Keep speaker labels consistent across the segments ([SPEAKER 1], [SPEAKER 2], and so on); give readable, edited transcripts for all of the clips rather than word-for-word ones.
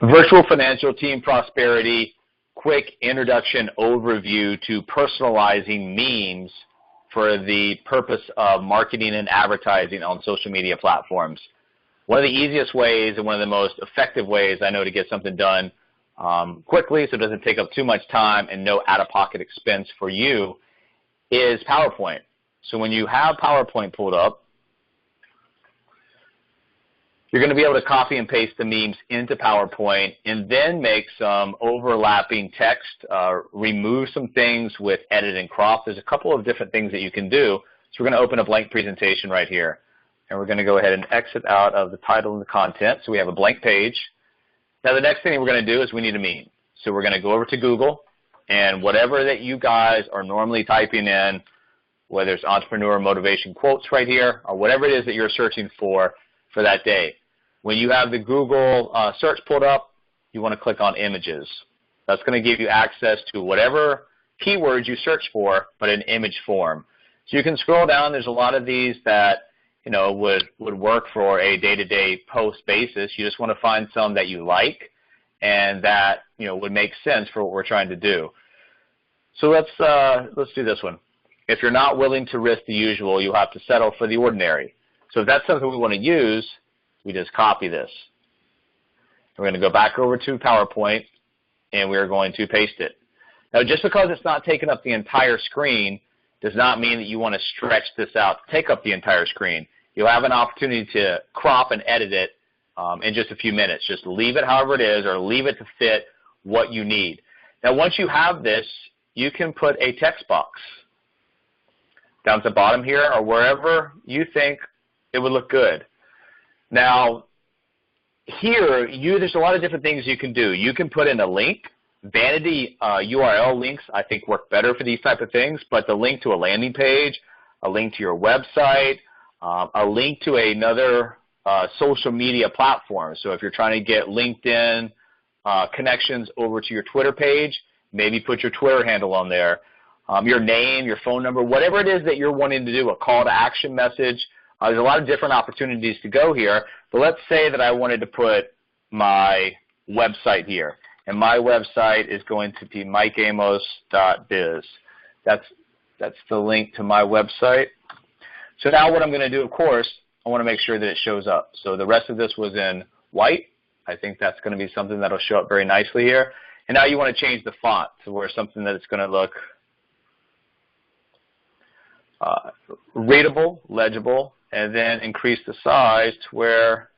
[SPEAKER 1] Virtual Financial Team Prosperity, quick introduction overview to personalizing memes for the purpose of marketing and advertising on social media platforms. One of the easiest ways and one of the most effective ways I know to get something done quickly so it doesn't take up too much time and no out-of-pocket expense for you is PowerPoint. So when you have PowerPoint pulled up, you're going to be able to copy and paste the memes into PowerPoint and then make some overlapping text, remove some things with edit and crop. There's a couple of different things that you can do. So we're going to open a blank presentation right here. And we're going to go ahead and exit out of the title and the content. So we have a blank page. Now the next thing we're going to do is we need a meme. So we're going to go over to Google, and whatever that you guys are normally typing in, whether it's entrepreneur motivation quotes right here or whatever it is that you're searching for that day. When you have the Google search pulled up, you want to click on images. That's going to give you access to whatever keywords you search for, but in image form. So you can scroll down. There's a lot of these that would work for a day-to-day post basis. You just want to find some that you like and that would make sense for what we're trying to do. So let's do this one. If you're not willing to risk the usual, you'll have to settle for the ordinary. So if that's something we want to use, we just copy this. We're going to go back over to PowerPoint, and we're going to paste it. Now, just because it's not taking up the entire screen does not mean that you want to stretch this out to take up the entire screen. You'll have an opportunity to crop and edit it in just a few minutes. Just leave it however it is or leave it to fit what you need. Now, once you have this, you can put a text box down at the bottom here or wherever you think it would look good. Now, here, there's a lot of different things you can do. You can put in a link. Vanity URL links, I think, work better for these type of things, but the link to a landing page, a link to your website, a link to another social media platform. So if you're trying to get LinkedIn connections over to your Twitter page, maybe put your Twitter handle on there, your name, your phone number, whatever it is that you're wanting to do, a call to action message. There's a lot of different opportunities to go here, but let's say that I wanted to put my website here, and my website is going to be mikeamos.biz. That's the link to my website. So now what I'm going to do, of course, I want to make sure that it shows up. So the rest of this was in white. I think that's going to be something that will show up very nicely here. And now you want to change the font to where something that it's going to look readable, legible, and then increase the size to where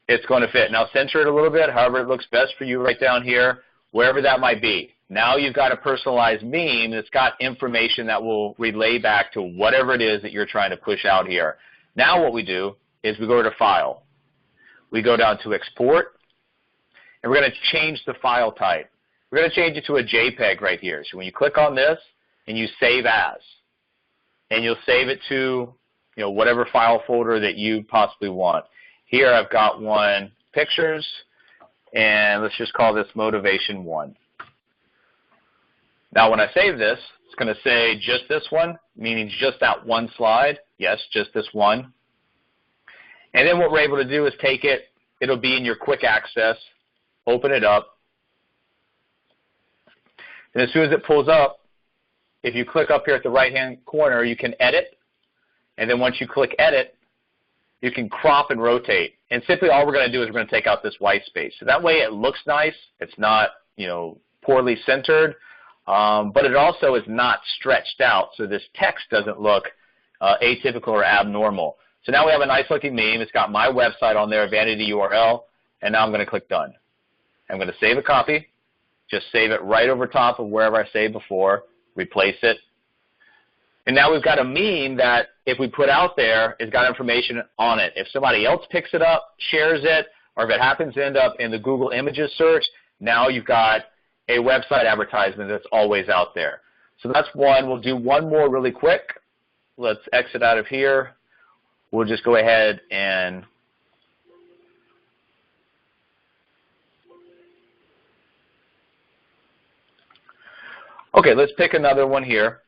[SPEAKER 1] it's going to fit. Now center it a little bit, however it looks best for you right down here, wherever that might be. Now you've got a personalized meme that's got information that will relay back to whatever it is that you're trying to push out here. Now what we do is we go to File. We go down to Export, and we're going to change the file type. We're going to change it to a JPEG right here. So when you click on this and you save as, and you'll save it to whatever file folder that you possibly want. Here I've got one pictures, and let's just call this Motivation 1. Now when I save this, it's going to say just this one, meaning just that one slide. Yes, just this one. And then what we're able to do is take it. It'll be in your quick access. Open it up. And as soon as it pulls up, if you click up here at the right-hand corner, you can edit. And then once you click edit, you can crop and rotate. And simply all we're going to do is we're going to take out this white space. So that way it looks nice. It's not, poorly centered. But it also is not stretched out, so this text doesn't look atypical or abnormal. So now we have a nice-looking meme. It's got my website on there, vanity URL, and now I'm going to click Done. I'm going to save a copy. Just save it right over top of wherever I saved before, replace it. And now we've got a meme that if we put out there, it's got information on it. If somebody else picks it up, shares it, or if it happens to end up in the Google Images search, now you've got a website advertisement that's always out there. So that's one. We'll do one more really quick. Let's exit out of here. We'll just go ahead and okay, let's pick another one here.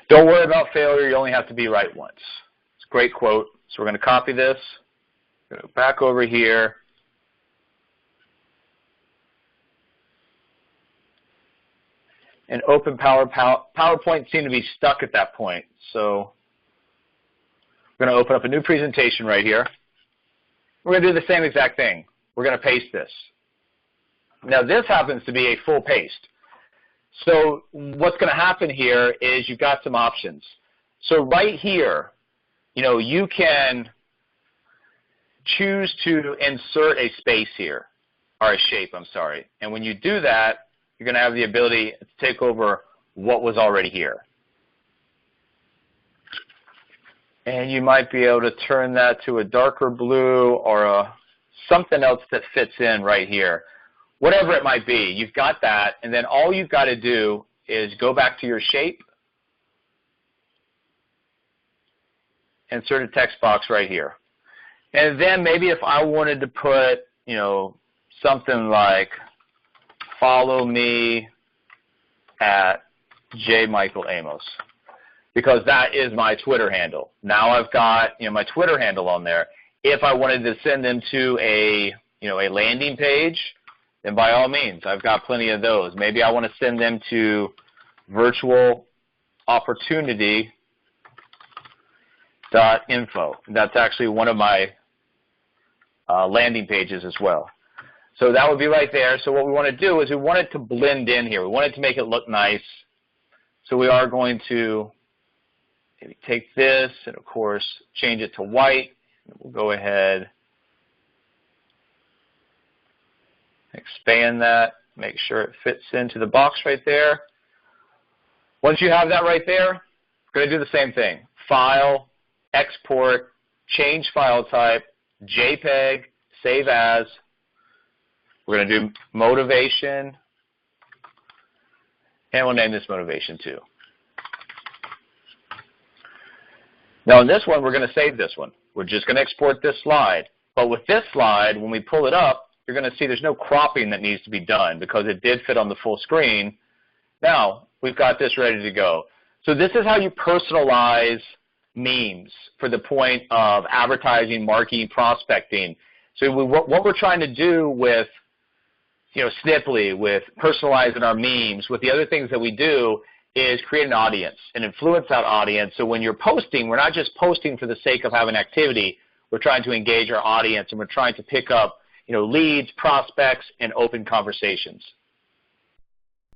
[SPEAKER 1] Don't worry about failure. You only have to be right once. It's a great quote. So we're going to copy this. We're going to go back over here. And open PowerPoint seemed to be stuck at that point. So we're going to open up a new presentation right here. We're going to do the same exact thing. We're going to paste this. Now this happens to be a full paste. So what's going to happen here is you've got some options. So right here, you can choose to insert a space here, or a shape, I'm sorry. And when you do that, you're going to have the ability to take over what was already here. And you might be able to turn that to a darker blue or something else that fits in right here. Whatever it might be, you've got that, and then all you've got to do is go back to your shape, insert a text box right here. And then maybe if I wanted to put, something like, follow me at jmichaelamos, because that is my Twitter handle. Now I've got my Twitter handle on there. If I wanted to send them to a landing page, then by all means, I've got plenty of those. Maybe I want to send them to virtualopportunity.info. That's actually one of my landing pages as well. So that would be right there. So what we want to do is we want it to blend in here. We want it to make it look nice. So we are going to maybe take this and, of course, change it to white. We'll go ahead, expand that, make sure it fits into the box right there. Once you have that right there, we're going to do the same thing. File, export, change file type, JPEG, save as. We're going to do motivation, and we'll name this motivation 2. Now in this one, we're going to save this one. We're just going to export this slide. But with this slide, when we pull it up, you're going to see there's no cropping that needs to be done because it did fit on the full screen. Now, we've got this ready to go. So this is how you personalize memes for the point of advertising, marketing, prospecting. So what we're trying to do with Sniply, with personalizing our memes, with the other things that we do is create an audience and influence that audience. So when you're posting, we're not just posting for the sake of having activity. We're trying to engage our audience, and we're trying to pick up leads, prospects, and open conversations.